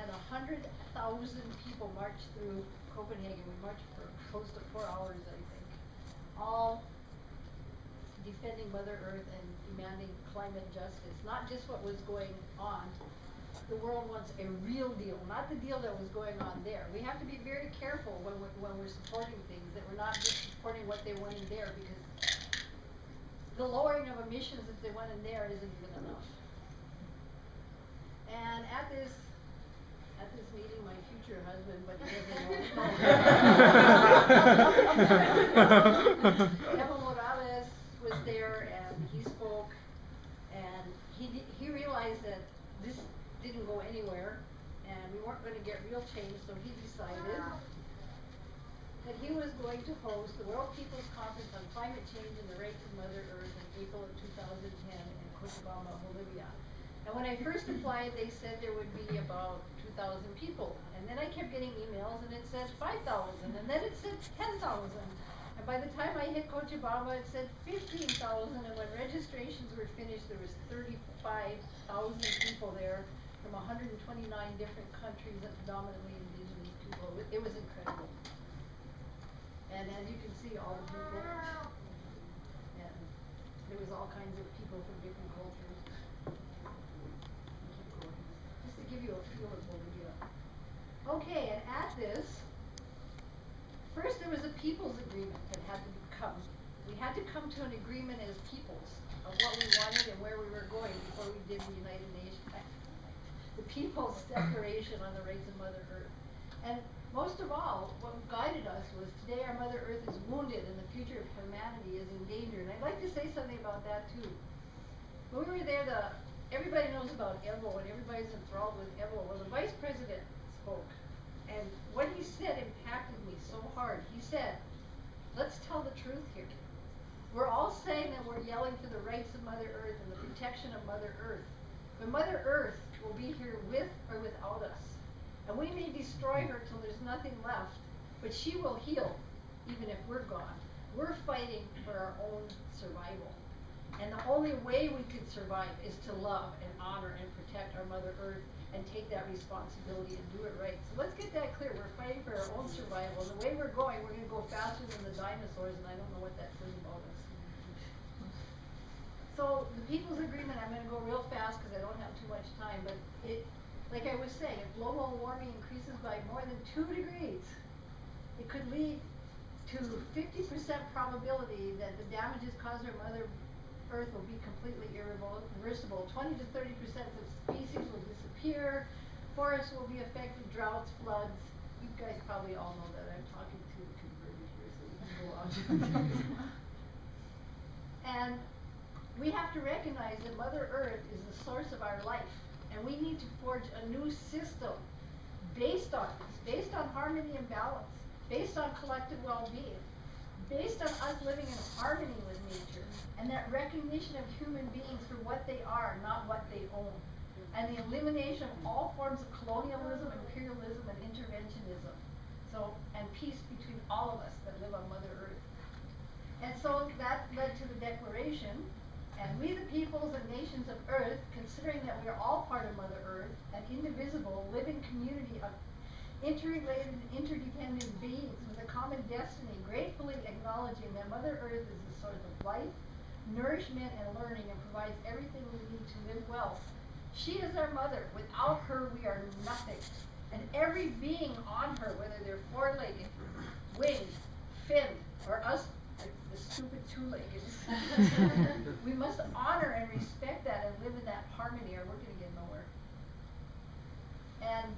had 100,000 people march through Copenhagen. We marched for close to 4 hours, I think, all defending Mother Earth and demanding climate justice. Not just what was going on. The world wants a real deal, not the deal that was going on there. We have to be very careful when we're supporting things, that we're not just supporting what they want in there, because the lowering of emissions if they went in there isn't even enough. And at this meeting, my future husband, but he doesn't know. Evo Morales was there, and he spoke, and he realized that this didn't go anywhere, and we weren't going to get real change, so he decided that he was going to host the World People's Conference on Climate Change and the Rights of Mother Earth in April of 2010 in Cochabamba, Bolivia. And when I first applied, they said there would be about 2,000 people. And then I kept getting emails, and it said 5,000, and then it said 10,000. And by the time I hit Cochabamba, it said 15,000, and when registrations were finished, there was 35,000 people there from 129 different countries, and predominantly indigenous people. It was incredible. And as you can see, all the people, and there was all kinds of people from different cultures. Keep going. Just to give you a feel of Bolivia. Okay, and at this, first there was a people's agreement that had to come. We had to come to an agreement as peoples of what we wanted and where we were going before we did the United Nations. The People's Declaration on the Rights of Mother Earth. And most of all, what guided us was today our Mother Earth is wounded and the future of humanity is in danger. And I'd like to say something about that too. When we were there, everybody knows about Evo and everybody's enthralled with Evo. Well, the Vice President spoke. And what he said impacted me so hard. He said, let's tell the truth here. We're all saying that we're yelling for the rights of Mother Earth and the protection of Mother Earth. But Mother Earth will be here with or without us. And we may destroy her till there's nothing left, but she will heal even if we're gone. We're fighting for our own survival. And the only way we could survive is to love and honor and protect our Mother Earth and take that responsibility and do it right. So let's get that clear. We're fighting for our own survival. And the way we're going to go faster than the dinosaurs, and I don't know what that says about us. So the People's Agreement, I'm going to go real fast because I don't have too much time, but like I was saying, if global warming increases by more than 2 degrees, it could lead to 50% probability that the damages caused our Mother Earth will be completely irreversible. 20 to 30% of species will disappear. Forests will be affected, droughts, floods. You guys probably all know that. I'm talking to the converted here, so we can go on. And we have to recognize that Mother Earth is the source of our life. And we need to forge a new system based on this, based on harmony and balance, based on collective well-being, based on us living in harmony with nature, and that recognition of human beings for what they are, not what they own, and the elimination of all forms of colonialism, imperialism, and interventionism. So, and peace between all of us that live on Mother Earth. And so that led to the Declaration. And we, the peoples and nations of Earth, considering that we are all part of Mother Earth, an indivisible, living community of interrelated and interdependent beings with a common destiny, gratefully acknowledging that Mother Earth is the source of life, nourishment, and learning, and provides everything we need to live well. She is our mother. Without her, we are nothing. And every being on her, whether they're four-legged, winged, finned, or us, the stupid two-legged, we must honor and respect that and live in that harmony, or we're going to get nowhere. And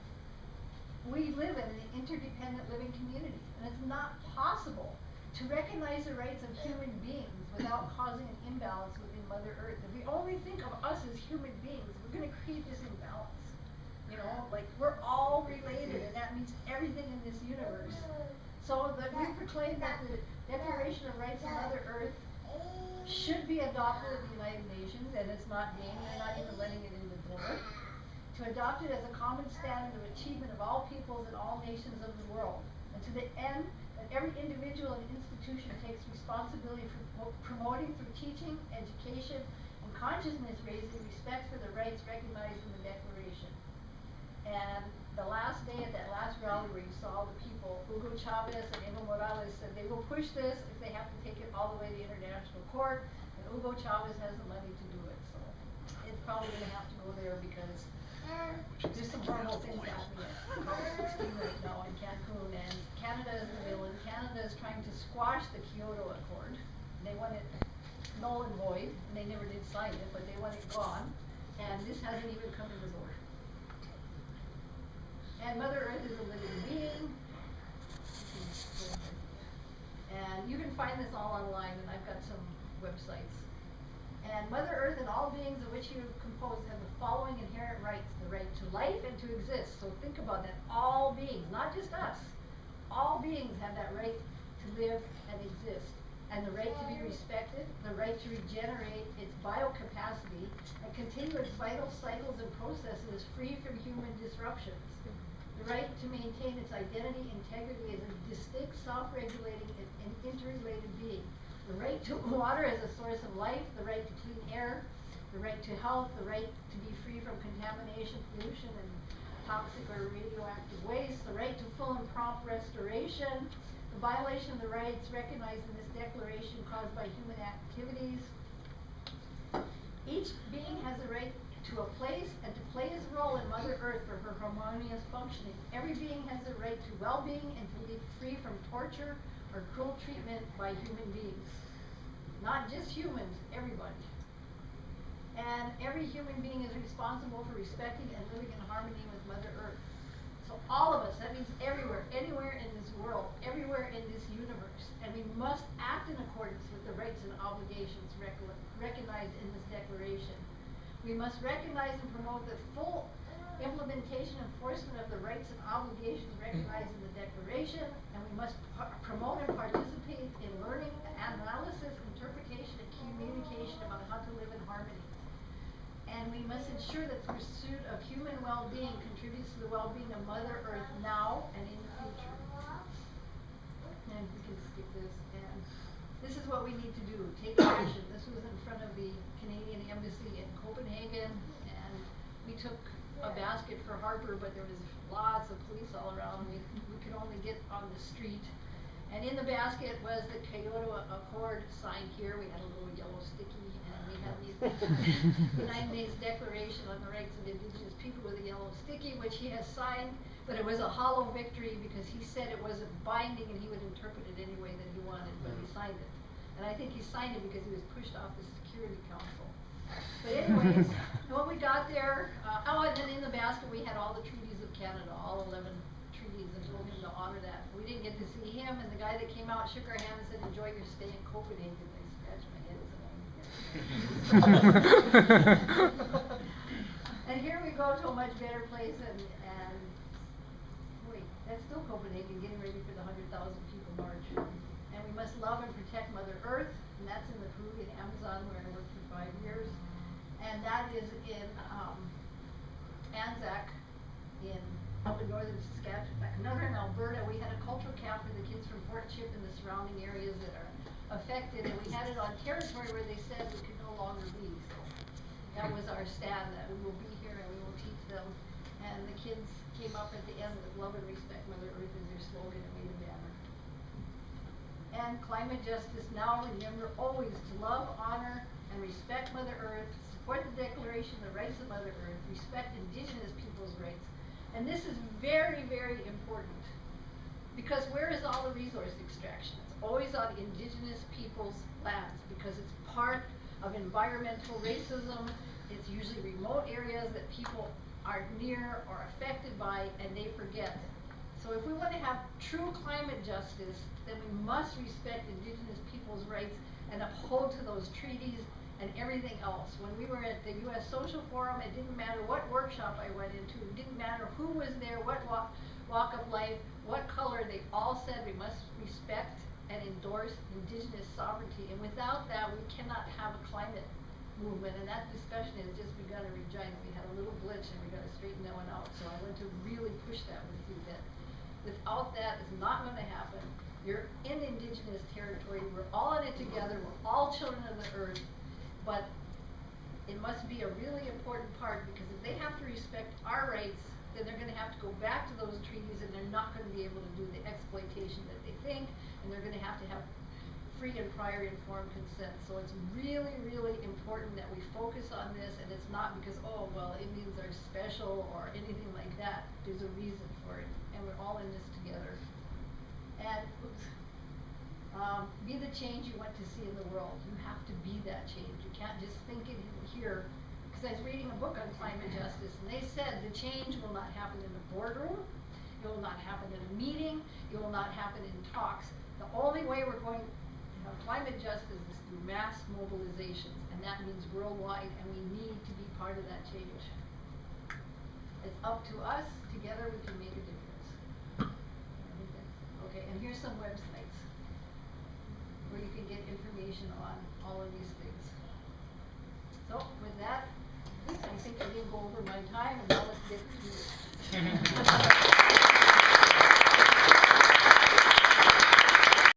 we live in an interdependent living community, and it's not possible to recognize the rights of human beings without causing an imbalance within Mother Earth. If we only think of us as human beings, we're going to create this imbalance. You know, like we're all related, and that means everything in this universe. So that we proclaim that the Declaration of Rights of Mother Earth should be adopted at the United Nations, and it's not being, they're not even letting it in the door, to adopt it as a common standard of achievement of all peoples and all nations of the world, and to the end that every individual and institution takes responsibility for promoting through teaching, education, and consciousness raising respect for the rights recognized in the Declaration. And the last day at that last rally where you saw the people, Hugo Chavez and Evo Morales said they will push this if they have to take it all the way to international court, and Hugo Chavez has the money to do it. So it's probably going to have to go there because there's some horrible things happening at COP16 right now in Cancun, and Canada is in the middle, and Canada is trying to squash the Kyoto Accord. They want it null and void, and they never did sign it, but they want it gone, and this hasn't even come to the door. And Mother Earth is a living being. And you can find this all online, and I've got some websites. And Mother Earth and all beings of which you are composed have the following inherent rights: the right to life and to exist. So think about that. All beings, not just us. All beings have that right to live and exist. And the right to be respected, the right to regenerate its biocapacity and continue its vital cycles and processes free from human disruptions. The right to maintain its identity, integrity as a distinct, self-regulating, and interrelated being. The right to water as a source of life, the right to clean air, the right to health, the right to be free from contamination, pollution, and toxic or radioactive waste, the right to full and prompt restoration, the violation of the rights recognized in this declaration caused by human activities. Each being has a right to a place and to play his role in Mother Earth for her harmonious functioning. Every being has a right to well-being and to live free from torture or cruel treatment by human beings. Not just humans, everybody. And every human being is responsible for respecting and living in harmony with Mother Earth. So all of us, that means everywhere, anywhere in this world, everywhere in this universe. And we must act in accordance with the rights and obligations recognized in this declaration. We must recognize and promote the full implementation and enforcement of the rights and obligations recognized in the declaration, and we must promote and participate in learning, analysis, interpretation, and communication about how to live in harmony. And we must ensure that the pursuit of human well-being contributes to the well-being of Mother Earth now and in the future. And we can skip this. And this is what we need to do. Take action. This was in front of the Canadian Embassy in Copenhagen, and we took a basket for Harper, but there was lots of police all around. We could only get on the street. And in the basket was the Kyoto Accord signed here. We had a little yellow sticky, and we had the United Nations Declaration on the Rights of Indigenous People with a yellow sticky, which he has signed, but it was a hollow victory because he said it wasn't binding and he would interpret it any way that he wanted, but he signed it. And I think he signed it because he was pushed off the Security Council. But anyways, when we got there, and then in the basket we had all the treaties of Canada, all 11 treaties, and told him to honor that. We didn't get to see him, and the guy that came out shook our hand and said, "Enjoy your stay in Copenhagen." I scratched my head and said, and here we go to a much better place, and wait, that's still Copenhagen, getting ready for the 100,000 people march. And we must love and protect Mother Earth, and that's in the Peruvian Amazon where I worked for 5 years. And that is in Anzac up in northern Saskatchewan, northern Alberta. We had a cultural camp for the kids from Fort Chip and the surrounding areas that are affected, and we had it on territory where they said we could no longer be. So that was our stand, that we will be here and we will teach them. And the kids came up at the end with love and respect Mother Earth as their slogan, and made a banner. And climate justice now, remember always to love, honor, and respect Mother Earth, support the Declaration of the Rights of Mother Earth, respect Indigenous people's rights. And this is very, very important, because where is all the resource extraction? It's always on Indigenous people's lands, because it's part of environmental racism. It's usually remote areas that people are near or affected by, and they forget. So if we want to have true climate justice, then we must respect Indigenous people's rights and uphold to those treaties and everything else. When we were at the U.S. Social Forum, it didn't matter what workshop I went into, it didn't matter who was there, what walk of life, what color, they all said we must respect and endorse Indigenous sovereignty. And without that, we cannot have a climate movement. And that discussion has just begun in Regina. We had a little glitch and we got to straighten that one out. So I want to really push that with you, that without that, it's not going to happen. You're in Indigenous territory. We're all in it together. We're all children of the earth. But it must be a really important part, because if they have to respect our rights, then they're gonna have to go back to those treaties, and they're not gonna be able to do the exploitation that they think, and they're gonna have free and prior informed consent. So it's really, really important that we focus on this, and it's not because, oh, well, Indians are special or anything like that. There's a reason for it, and we're all in this together. And be the change you want to see in the world. You have to be that change. You can't just think it here. Because I was reading a book on climate justice, and they said the change will not happen in the boardroom, it will not happen in a meeting, it will not happen in talks. The only way we're going to have climate justice is through mass mobilizations, and that means worldwide, and we need to be part of that change. It's up to us. Together we can make a difference. Okay, and here's some websites where you can get information on all of these things. So with that, I think I didn't go over my time, and now let's get to it.